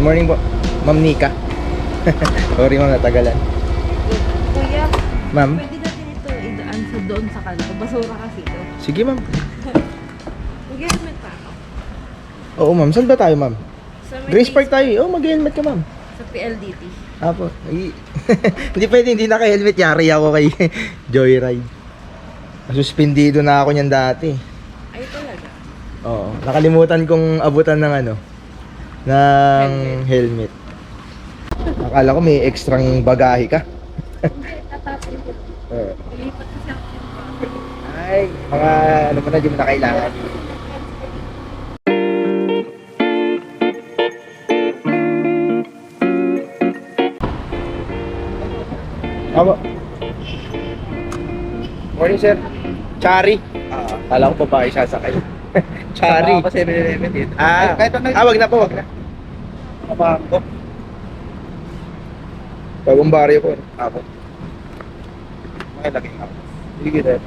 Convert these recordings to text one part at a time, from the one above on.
Good morning po, Ma'am Nika. Sorry ma'am, natagalan. Kuya, Ma'am? pwede natin ito idaan sa doon sa kanto. Basura kasi ito. Sige ma'am. Mag-helmet pa ako. Oo ma'am, saan ba tayo ma'am? Sa may Grace Park tayo. Oo, mag-helmet ka ma'am. Sa PLDT. Apo. Hindi pwede, hindi naka-helmet. Yari ako kay Joyride. Suspindido na ako niyan dati. Ay talaga. Oo. Nakalimutan kong abutan ng ano, ng helmet. Akala ko may extrang bagahe ka. Hindi, tatapin ko. Oo. Ilipat kasi ako yung Ay, mga ano mo na, di mo na kailangan. Abo. Morning sir. Chari. Kala ko babae sasakay. Chari. Sama pa 7-Eleven dito. Kahit wag na po, wag na. Kapahan ko. Bagong baryo po. Ako. May laging ako. Sige dahil.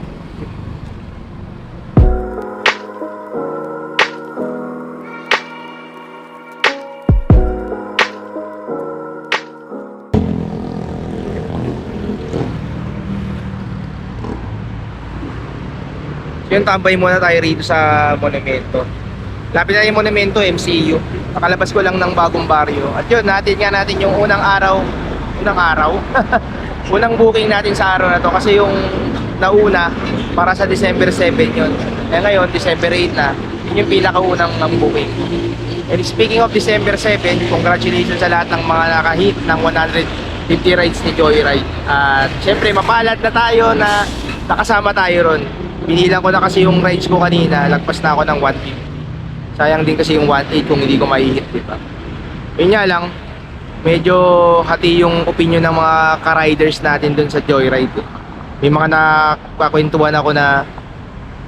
Yun, tambay muna tayo rito sa monumento. Lapit na yung monumento, MCU. Nakalabas ko lang ng bagong baryo. At yun, natin yung unang araw. Unang booking natin sa araw na to. Kasi yung nauna, para sa December 7 yun. Eh ngayon, December 8 na. Yun yung pinakaunang booking. And speaking of December 7, congratulations sa lahat ng mga nakahit ng 150 rides ni Joyride. At syempre, mapalad na tayo na nakasama tayo ron. Binilang ko na kasi yung rides ko kanina, lagpas na ako ng 150. Sayang din kasi yung 1.8 kung hindi ko maihit, di ba? Yun nga lang, medyo hati yung opinion ng mga ka-riders natin dun sa Joyride. May mga nakakwentuhan ako na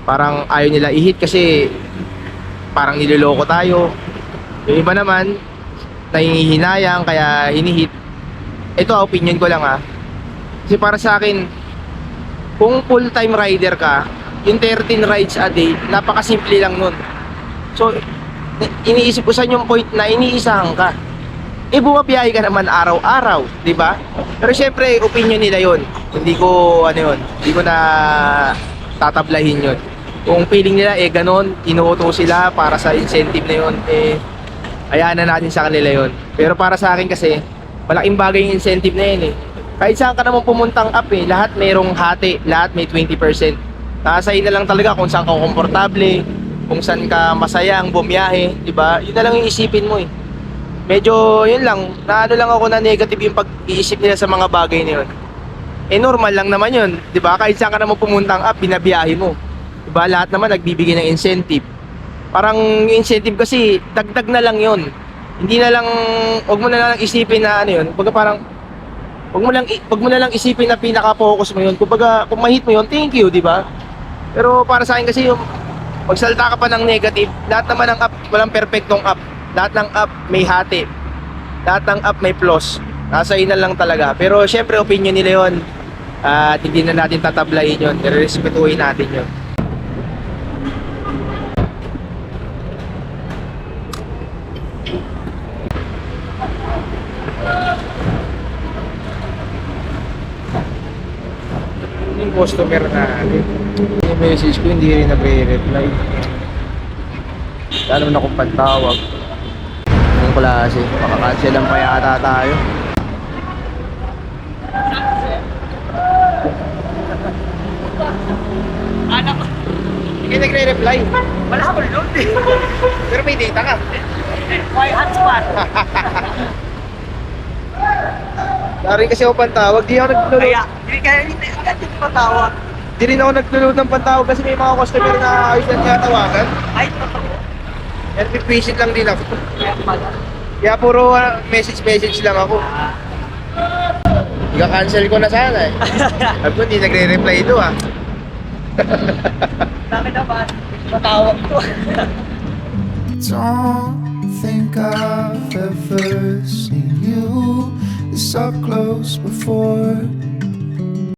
parang ayaw nila ihit kasi parang niloloko tayo. Yung iba naman, nahihinayang kaya hinihit. Ito, opinion ko lang ha. Kasi para sa akin, kung full-time rider ka, yung 13 rides a day, napakasimple lang nun. So, iniisip ko sa yung point na iniisahan ka. Eh, bumabiyahe ka naman araw-araw, di ba? Pero syempre, opinion nila yon. Hindi ko na tatablahin yon. Kung feeling nila, ganon, inuuto sila para sa incentive na yon, hayaan na natin sa kanila yon. Pero para sa akin kasi, malaking bagay yung incentive na yun Kahit saan ka naman pumuntang up lahat mayroong hati, lahat may 20%. Nasa na lang talaga kung saan ka komportable, kung saan ka masayang bumiyahe, di ba? Yun na lang yung isipin mo Medyo yun lang, lang ako na negative yung pag-iisip nila sa mga bagay na yun. Normal lang naman yun, di ba? Kahit saan ka naman pumuntang up, binabiyahe mo. Di ba? Lahat naman nagbibigay ng incentive. Parang yung incentive kasi, dagdag na lang yun. Hindi na lang, huwag mo na lang isipin na yun. Kumbaga parang, Wag mo na lang isipin na pinaka-focus mo 'yun. Kumbaga, kung ma-hit mo 'yun, thank you, 'di ba? Pero para sa akin kasi yung magsalita ka pa ng negative, lahat naman ng up, walang perpektong up. Lahat ng up may hati. Lahat ng up may plus. Nasa na lang talaga. Pero syempre opinion nila 'yon. At hindi na natin tatablayin 'yon. Irerespetuhin natin 'yon. Yung customer natin, yung message ko hindi rin nagre-reply. Lalo na kung pantawag. Yung klase, makakancel lang pa yata tayo. Anak ko. Hindi nagre-reply. Wala ko load Pero may data ka. Why hotspot? Dari kasi ako pantawag, di ako naglo-load. Kaya hindi patawag. Di rin ako naglo-load ng pantawag kasi may mga customer na ayos na niya tawagan. Ay, totoo. Yan, pipisit lang din ako. Kaya puro message lang ako. Ika-cancel ko na sana Sabi ko, hindi nagre-reply ito Dami naman. Patawag to. Don't think I've ever seen you this up close before.